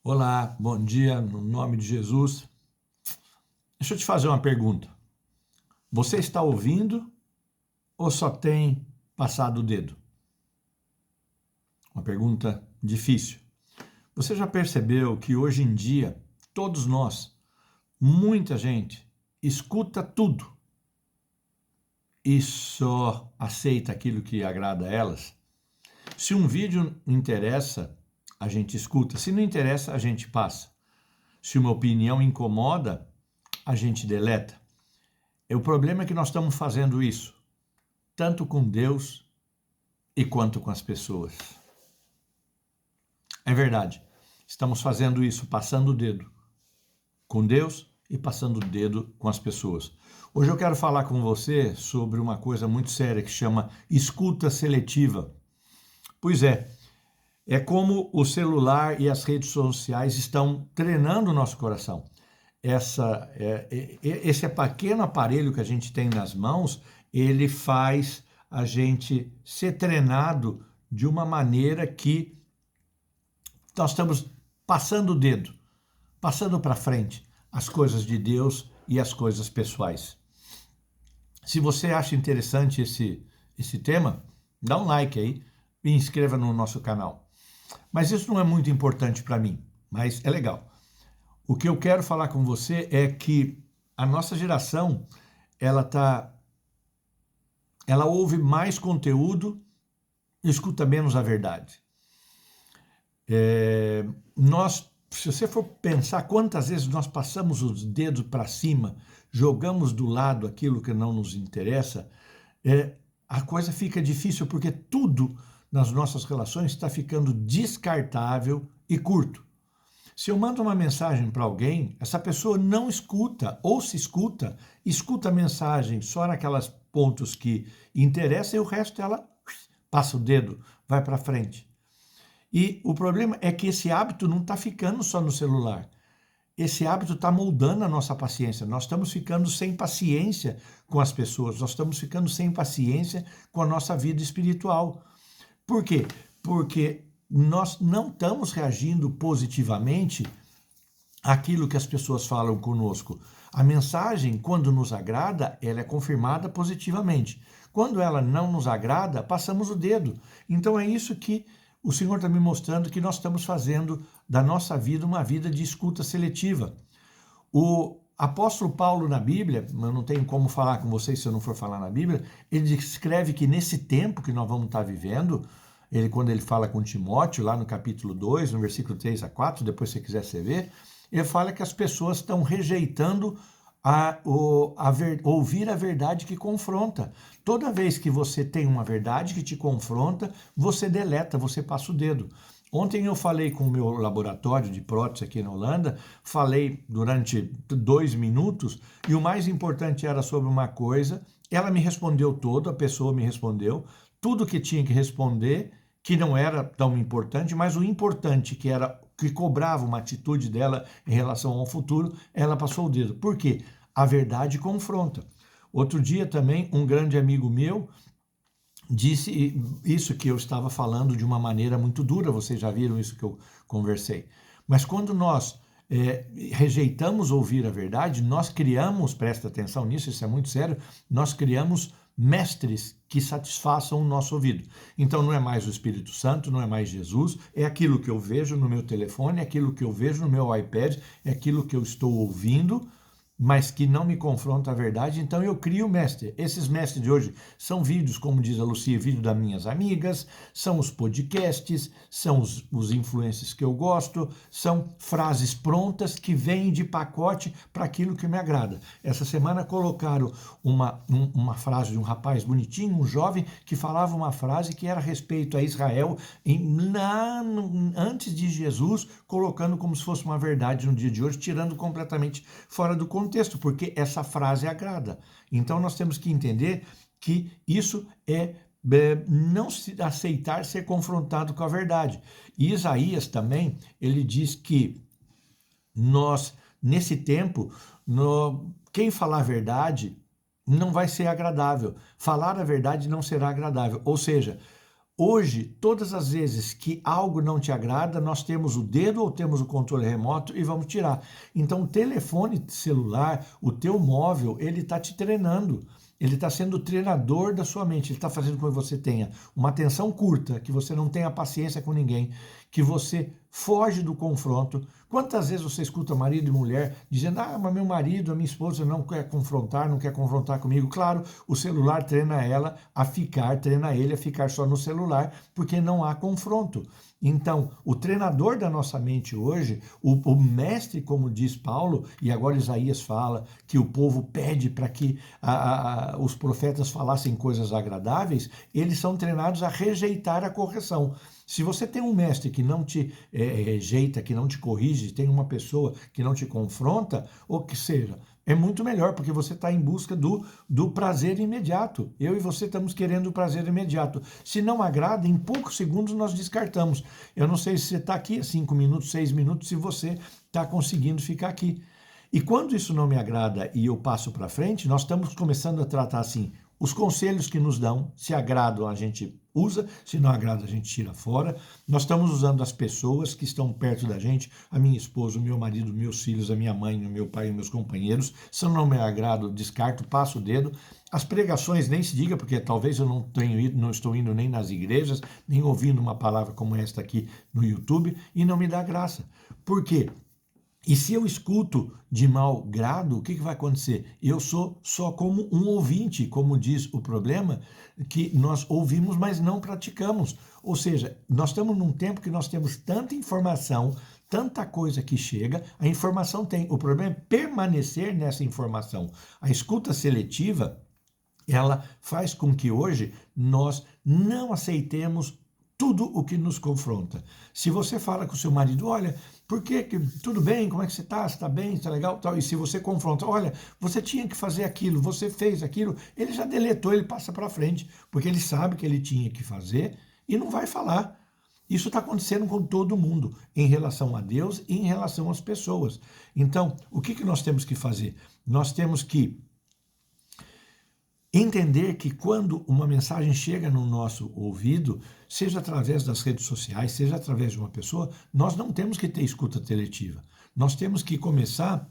Olá, bom dia, no nome de Jesus. Deixa eu te fazer uma pergunta. Você está ouvindo ou só tem passado o dedo? Uma pergunta difícil. Você já percebeu que hoje em dia, todos nós, muita gente, escuta tudo e só aceita aquilo que agrada a elas? Se um vídeo interessa, a gente escuta. Se não interessa, a gente passa. Se uma opinião incomoda, a gente deleta. O problema é que nós estamos fazendo isso, tanto com Deus e quanto com as pessoas. É verdade, estamos fazendo isso, passando o dedo com Deus e passando o dedo com as pessoas. Hoje eu quero falar com você sobre uma coisa muito séria que chama escuta seletiva. Pois é como o celular e as redes sociais estão treinando o nosso coração. Esse pequeno aparelho que a gente tem nas mãos, ele faz a gente ser treinado de uma maneira que nós estamos passando o dedo, passando para frente as coisas de Deus e as coisas pessoais. Se você acha interessante esse tema, dá um like aí e inscreva no nosso canal. Mas isso não é muito importante para mim, mas é legal. O que eu quero falar com você é que a nossa geração, ela ouve mais conteúdo e escuta menos a verdade. Se você for pensar quantas vezes nós passamos os dedos para cima, jogamos do lado aquilo que não nos interessa, a coisa fica difícil porque tudo nas nossas relações está ficando descartável e curto. Se eu mando uma mensagem para alguém, essa pessoa não escuta, ou se escuta a mensagem só naquelas pontos que interessam e o resto ela passa o dedo, vai para frente. E o problema é que esse hábito não está ficando só no celular. Esse hábito está moldando a nossa paciência. Nós estamos ficando sem paciência com as pessoas, nós estamos ficando sem paciência com a nossa vida espiritual. Por quê? Porque nós não estamos reagindo positivamente àquilo que as pessoas falam conosco. A mensagem, quando nos agrada, ela é confirmada positivamente. Quando ela não nos agrada, passamos o dedo. Então é isso que o Senhor está me mostrando, que nós estamos fazendo da nossa vida uma vida de escuta seletiva. O apóstolo Paulo na Bíblia, eu não tenho como falar com vocês se eu não for falar na Bíblia, ele descreve que nesse tempo que nós vamos estar vivendo, quando ele fala com Timóteo, lá no capítulo 2, no versículo 3 a 4, depois se você quiser você ver, ele fala que as pessoas estão rejeitando ouvir a verdade que confronta. Toda vez que você tem uma verdade que te confronta, você deleta, você passa o dedo. Ontem eu falei com o meu laboratório de prótese aqui na Holanda, falei durante 2 minutos e o mais importante era sobre uma coisa, ela me respondeu todo, a pessoa me respondeu, tudo que tinha que responder, que não era tão importante, mas o importante que cobrava uma atitude dela em relação ao futuro, ela passou o dedo. Por quê? A verdade confronta. Outro dia também, um grande amigo meu disse isso que eu estava falando de uma maneira muito dura, vocês já viram isso que eu conversei. Mas quando nós rejeitamos ouvir a verdade, nós criamos, presta atenção nisso, isso é muito sério, nós criamos mestres que satisfaçam o nosso ouvido. Então não é mais o Espírito Santo, não é mais Jesus, é aquilo que eu vejo no meu telefone, é aquilo que eu vejo no meu iPad, é aquilo que eu estou ouvindo, mas que não me confronta a verdade, então eu crio mestre. Esses mestres de hoje são vídeos, como diz a Lucia, vídeo das minhas amigas, são os podcasts, são os influencers que eu gosto, são frases prontas que vêm de pacote para aquilo que me agrada. Essa semana colocaram uma frase de um rapaz bonitinho, um jovem, que falava uma frase que era a respeito a Israel antes de Jesus, colocando como se fosse uma verdade no dia de hoje, tirando completamente fora do contexto, porque essa frase agrada. Então nós temos que entender que isso é não aceitar ser confrontado com a verdade. E Isaías também, ele diz que nós, nesse tempo, quem falar a verdade não vai ser agradável. Falar a verdade não será agradável. Ou seja, Hoje, todas as vezes que algo não te agrada, nós temos o dedo ou temos o controle remoto e vamos tirar. Então, o telefone celular, o teu móvel, ele está te treinando. Ele está sendo o treinador da sua mente. Ele está fazendo com que você tenha uma atenção curta, que você não tenha paciência com ninguém, que você foge do confronto. Quantas vezes você escuta marido e mulher dizendo: ah, mas meu marido, a minha esposa não quer confrontar comigo. Claro, o celular treina ela a ficar, treina ele a ficar só no celular, porque não há confronto. Então, o treinador da nossa mente hoje, o mestre, como diz Paulo, e agora Isaías fala que o povo pede para que os profetas falassem coisas agradáveis, eles são treinados a rejeitar a correção. Se você tem um mestre que não te rejeita, que não te corrige, tem uma pessoa que não te confronta, ou que seja, é muito melhor, porque você está em busca do prazer imediato. Eu e você estamos querendo o prazer imediato. Se não agrada, em poucos segundos nós descartamos. Eu não sei se você está aqui há 5 minutos, 6 minutos, se você está conseguindo ficar aqui. E quando isso não me agrada e eu passo para frente, nós estamos começando a tratar assim, os conselhos que nos dão, se agradam a gente usa, se não agrada a gente tira fora. Nós estamos usando as pessoas que estão perto da gente, a minha esposa, o meu marido, meus filhos, a minha mãe, o meu pai e meus companheiros. Se não me agrada, descarto, passo o dedo. As pregações nem se diga, porque talvez eu não tenho ido, não estou indo nem nas igrejas, nem ouvindo uma palavra como esta aqui no YouTube, e não me dá graça. Por quê? E se eu escuto de mau grado, o que vai acontecer? Eu sou só como um ouvinte, como diz o problema, que nós ouvimos, mas não praticamos. Ou seja, nós estamos num tempo que nós temos tanta informação, tanta coisa que chega, a informação tem. O problema é permanecer nessa informação. A escuta seletiva, ela faz com que hoje nós não aceitemos tudo o que nos confronta. Se você fala com o seu marido: olha, por que tudo bem, como é que você está? Você está bem, está legal? Tal. E se você confronta: olha, você tinha que fazer aquilo, você fez aquilo, ele já deletou, ele passa para frente, porque ele sabe que ele tinha que fazer e não vai falar. Isso está acontecendo com todo mundo, em relação a Deus e em relação às pessoas. Então, o que nós temos que fazer? Nós temos que entender que quando uma mensagem chega no nosso ouvido, seja através das redes sociais, seja através de uma pessoa, nós não temos que ter escuta seletiva. Nós temos que começar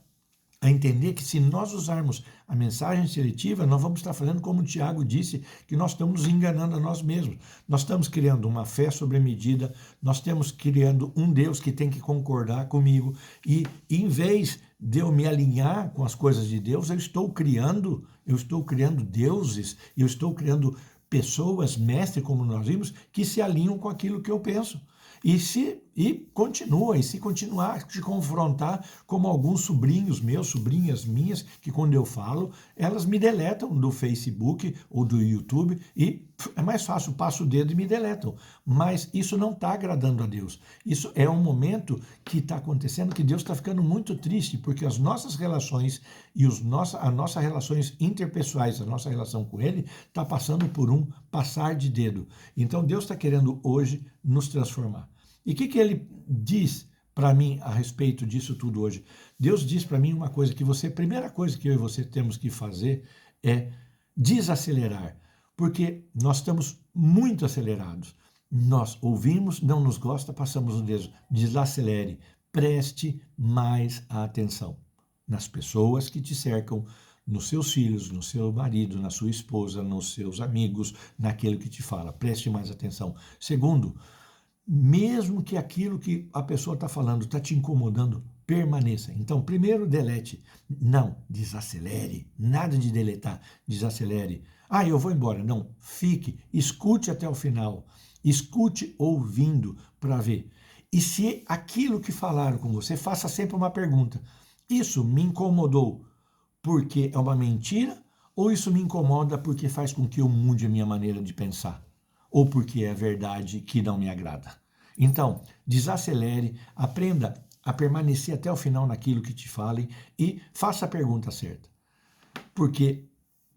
a entender que se nós usarmos a mensagem seletiva, nós vamos estar fazendo como o Tiago disse, que nós estamos nos enganando a nós mesmos. Nós estamos criando uma fé sobre medida, nós estamos criando um Deus que tem que concordar comigo, e em vez de eu me alinhar com as coisas de Deus, eu estou criando deuses, eu estou criando pessoas, mestre, como nós vimos, que se alinham com aquilo que eu penso. E se continuar a te confrontar, como alguns sobrinhos meus, sobrinhas minhas, que quando eu falo, elas me deletam do Facebook ou do YouTube, e é mais fácil, passo o dedo e me deletam. Mas isso não está agradando a Deus. Isso é um momento que está acontecendo que Deus está ficando muito triste, porque as nossas relações e as nossas relações interpessoais, a nossa relação com Ele, está passando por um passar de dedo. Então Deus está querendo hoje nos transformar. E o que ele diz para mim a respeito disso tudo hoje? Deus diz para mim uma coisa, que a primeira coisa que eu e você temos que fazer é desacelerar, porque nós estamos muito acelerados. Nós ouvimos, não nos gosta, passamos o dedo. Desacelere, preste mais atenção nas pessoas que te cercam, nos seus filhos, no seu marido, na sua esposa, nos seus amigos, naquilo que te fala. Preste mais atenção. Segundo, mesmo que aquilo que a pessoa está falando está te incomodando, permaneça. Então, primeiro, delete. Não, desacelere. Nada de deletar, desacelere. Ah, eu vou embora. Não, fique. Escute até o final. Escute ouvindo para ver. E se aquilo que falaram com você, faça sempre uma pergunta. Isso me incomodou porque é uma mentira? Ou isso me incomoda porque faz com que eu mude a minha maneira de pensar? Ou porque é verdade que não me agrada? Então, desacelere, aprenda a permanecer até o final naquilo que te falem e faça a pergunta certa. Porque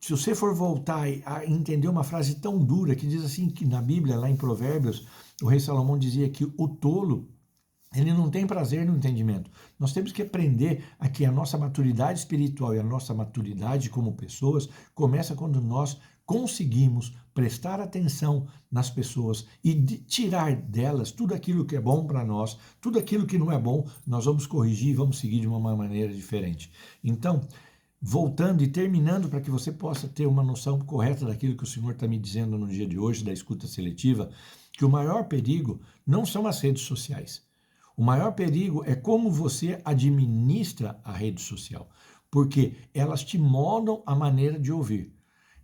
se você for voltar a entender uma frase tão dura que diz assim, que na Bíblia, lá em Provérbios, o rei Salomão dizia que o tolo, ele não tem prazer no entendimento. Nós temos que aprender a que a nossa maturidade espiritual e a nossa maturidade como pessoas começa quando nós conseguimos prestar atenção nas pessoas e tirar delas tudo aquilo que é bom para nós, tudo aquilo que não é bom, nós vamos corrigir e vamos seguir de uma maneira diferente. Então, voltando e terminando para que você possa ter uma noção correta daquilo que o Senhor está me dizendo no dia de hoje, da escuta seletiva, que o maior perigo não são as redes sociais. O maior perigo é como você administra a rede social, porque elas te moldam a maneira de ouvir.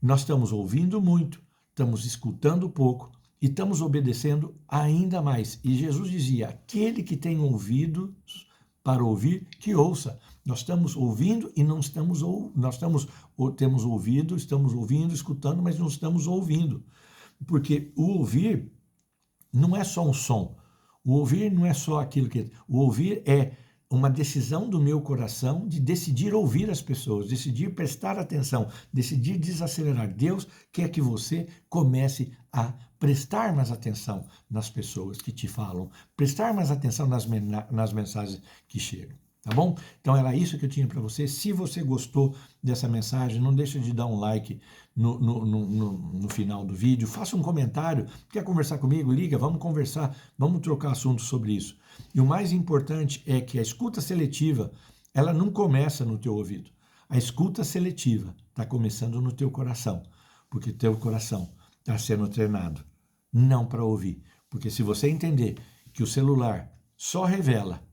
Nós estamos ouvindo muito, estamos escutando pouco e estamos obedecendo ainda mais. E Jesus dizia, aquele que tem ouvidos para ouvir, que ouça. Nós estamos ouvindo e não estamos temos ouvido, estamos ouvindo, escutando, mas não estamos ouvindo. Porque o ouvir não é só um som. O ouvir não é só aquilo que... O ouvir é uma decisão do meu coração de decidir ouvir as pessoas, decidir prestar atenção, decidir desacelerar. Deus quer que você comece a prestar mais atenção nas pessoas que te falam, prestar mais atenção nas mensagens que chegam. Tá bom? Então era isso que eu tinha para você. Se você gostou dessa mensagem, não deixa de dar um like no final do vídeo. Faça um comentário. Quer conversar comigo? Liga, vamos conversar, vamos trocar assuntos sobre isso. E o mais importante é que a escuta seletiva, ela não começa no teu ouvido. A escuta seletiva está começando no teu coração, porque teu coração está sendo treinado, não para ouvir. Porque se você entender que o celular só revela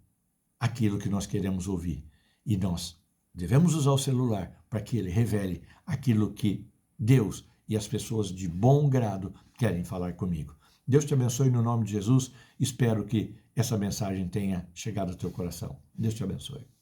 aquilo que nós queremos ouvir, e nós devemos usar o celular para que ele revele aquilo que Deus e as pessoas de bom grado querem falar comigo. Deus te abençoe no nome de Jesus. Espero que essa mensagem tenha chegado ao teu coração. Deus te abençoe.